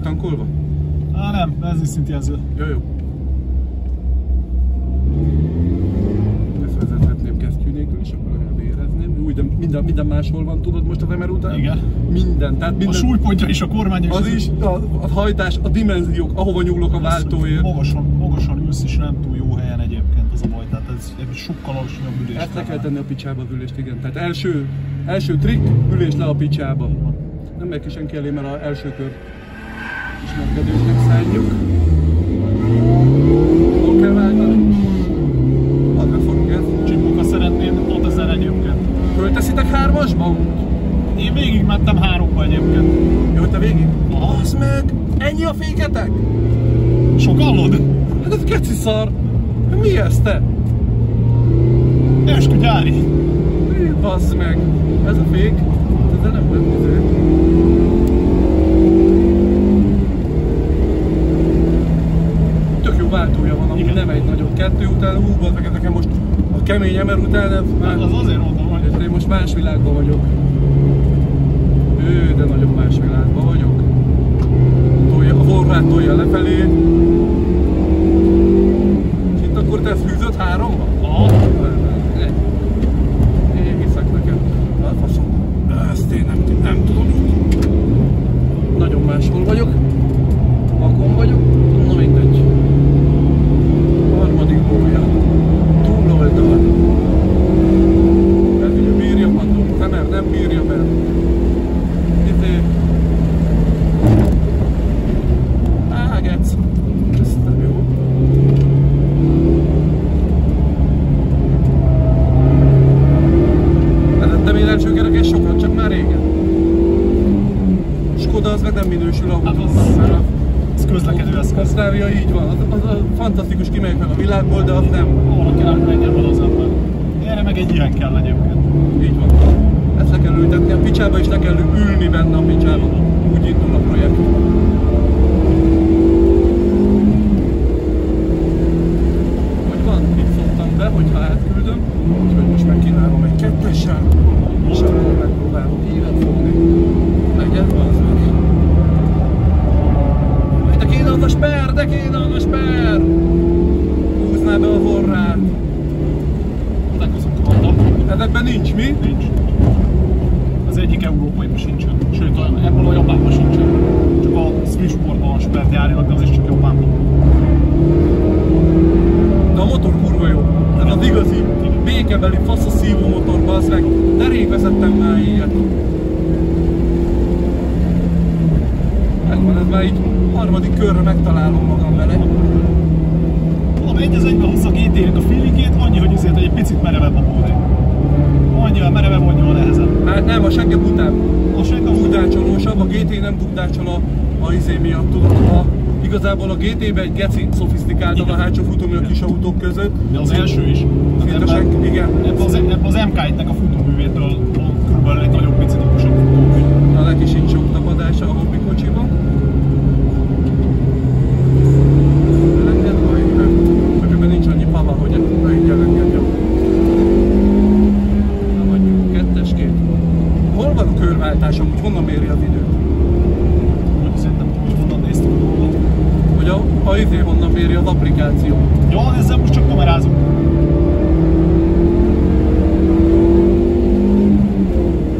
tankolva? Á, nem, benzinszintjelző. Jó, jó. Ezt vezethetném kesztyű nélkül is, akkor legalább érezném. Úgy, de minden máshol van, tudod most az MR után? Igen. Minden, tehát minden. A súlypontja is, a kormány az is, a hajtás, a dimenziók, ahova nyúlok a váltóért. Magasan ülsz is nem túl jó helyen egyébként az a baj, tehát ez sokkal alacsonyabb ülés. Ezt le kell tenni a picsába az ülést, igen. Tehát első trikk, ülés le a picsába. Nem megy ki senki elé, mert az első kör ismerkedőknek szálljuk. Hol kell váltani? Hadd beforog ez. Csimuka szeretnéd 6000 egyébként. Fölteszitek 3-asba? Én végig mentem 3-ba egyébként. Jó, te végig? Az meg! Ennyi a féketek? Sokallod? Hát ez geci szar! Mi ez te? Eskü gyári! Bassz meg! Ez a fék? Ez nem lett izé. Tök jó váltója van, ami nem egy nagyobb. 2 után, bazd meg, nekem most a kemény MR után ez már... Az azért mondom, hogy... Én most más világban vagyok. De nagyon más világban vagyok. A vorrát tolja lefelé. És itt akkor te ezt hűzöd 3-ba? Aha. Én hiszek neked. Hát faszom. Ezt én nem tudom. Nagyon máshol vagyok. Vakon vagyok. Na mindegy. Harmadik bója. Túloldal. Tehát ugye bírja padlót. Nem bírja be. Gec. Ez nem jó. Vezettem én első kerekes sokat, csak már régen. Skoda az meg nem minősül autónak. Ez közlekedő eszköz. Osztávia így van. Az fantasztikus, kimegyek meg a világból, de az nem. Valakinek menjen van az ember. Erre meg egy ilyen kell egyébként. Így van. Ezt le kell ültetni a picsába, és le kell ülni benne a picsába. Úgy indul a projekt. Hogyha átküldöm, úgyhogy most megkínálom egy 2-essel, és akkor megpróbálok élet fogni. Legyen az meg. De kéne az a sper, de kéne az a sper! Húznál be a vorrát. Ezek azok vannak. Ezekben nincs mi? Nincs. Az egyik európaiban sincsen. Sőt, ebből a Japánban sincsen. Csak a Switchboardban van spert gyárilag, de az is csak Japánban. De a motor kurva jó. Ez az igazi békebeli faszaszívó motor, bazd meg. De rég vezettem már ilyet. Megvan, ez már így harmadik körre megtalálom magam vele. Tudom, egy az egyben hozza a GT-nek a feelingét, annyi, hogy azért egy picit merevebb a bódi. Annyival merevebb, annyival nehezebb. Hát nem, a segge butább. A segge budácsolósabb, a GT nem budácsol a izé miatt, tudod. Igazából a GT-be egy geci szofisztikáltan a hátsó futómű a kis autók között. De az első is. Igen. Ebben az MK1-nek a futóművétől körülbelül egy nagyon picit okosabb futómű. Na, neki sincs sok tapadása a hobbi kocsiban. Elenged majd, mert nincs annyi pava, hogy így elenged, jó. Na, mondjuk 2-esként. Hol van a körváltás, amúgy honnan méri az időt? Szerintem úgy honnan néztük a dolgot. Hogy a izé honnan méri az applikáció. Jó, ezzel most csak kamerázunk.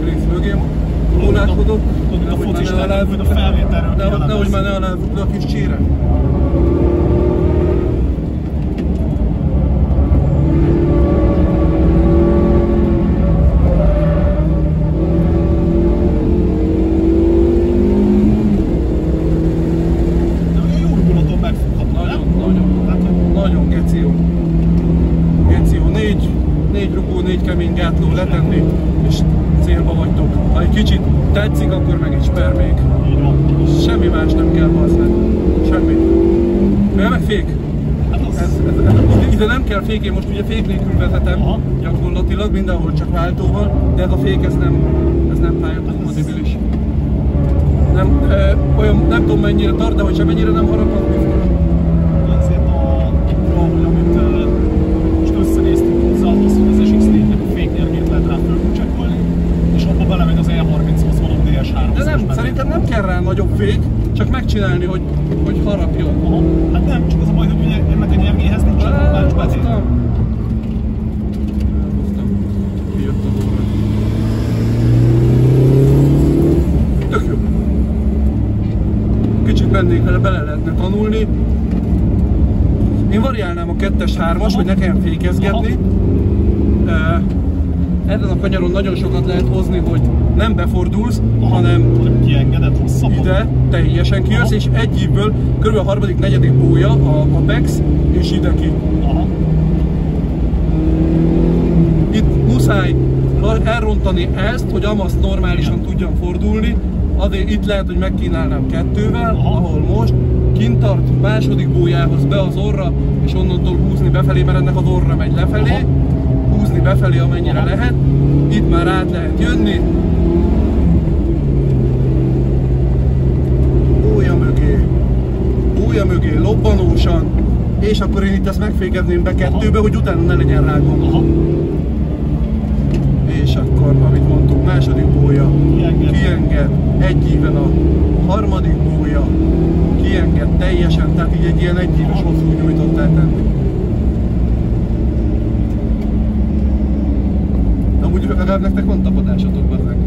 Krisz mögém lónáskodott. Tudod, a focistának, hogy a felvételről kijelentesz. Nehogy már ne alázzuk le a kis csíre. Nagyon geci jó. Geci jó. 4 rugó, 4 kemény gátló letenni, és célba vagytok. Ha egy kicsit tetszik, akkor meg egy sper még. Semmi más nem kell, bazd meg. Semmi. Meg fék. Ide nem kell fék, én most ugye fék nélkül vezetem. Gyakorlatilag mindenhol csak váltóval, de ez a fék ez nem pályakompatibilis. Nem tudom mennyire tart, de hogy sem mennyire nem harap, az biztos. Ezért ahogy amit most összenéztük hozzá, az, hogy az SX4-nek a féknél miért lehet rá fölcsekkolni, és abba belemegy az E30-hoz való DS3-hoz. De nem, szerintem nem kell rá nagyobb fék, csak megcsinálni, hogy harapjon. Aha. Hát nem, csak az a baj, hogy ugye ennek a nyergéhez nincs normális betér. Kijött az óra. Tök jó. Kicsit mennék vele, bele lehetne tanulni. Én variálnám a 2-3-as, hogy ne kelljen fékezgetni. Ezen a kanyaron nagyon sokat lehet hozni, hogy nem befordulsz, hanem kiengedett hosszabban. ide teljesen kijössz, és egy ívből kb. A harmadik, negyedik bója a Apex, és ide ki. Aha. Itt muszáj elrontani ezt, hogy Amaz normálisan tudjon fordulni, azért itt lehet, hogy megkínálnám 2-vel, ahol most kint tart második bójához be az orra, és onnantól húzni befelé, mert ennek az orra megy lefelé, húzni befelé amennyire lehet, itt már át lehet jönni, bója mögé, lobbanósan, és akkor én itt ezt megfékezném be 2-be, hogy utána ne legyen rágom. És akkor, amit mondtuk, második bója, kienged, egy íven a harmadik bója, kienged teljesen, tehát így egy ilyen egyíves hosszú nyújtott eltenni. De amúgy legalább nektek van tapadásatok bazdmeg.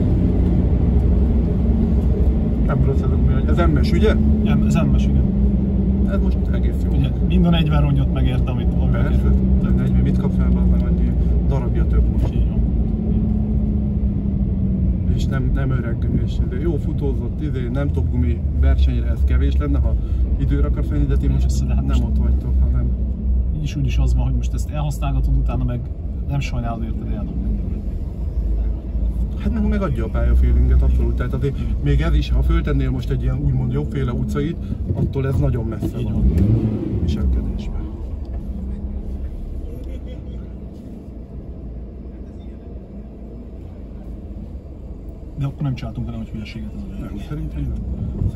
Ebből szedok mi, hogy ez MS, ugye? Ez MS, igen. Ez most egész jó. Ugye, minden 40 rongyot megérte, amit persze, de 40, mit kapsz el bazdmeg, annyi darabja több most. És nem öreg, és jó futózott, nem top gumi versenyre ez kevés lenne, ha időre akarsz menni, de ti most nem ott vagytok, hanem... Így is úgy is az van, hogy most ezt elhasználgatod, utána meg nem sajnálod érted eldobni. Hát meg adja a pályafeelinget abszolút, tehát azért még ez is, ha föltennél most egy ilyen úgymond jobbféle utcait, attól ez nagyon messze van viselkedésben. De akkor nem csináltunk vele, hogy hülyeséget ez a Nem, szerintem nem.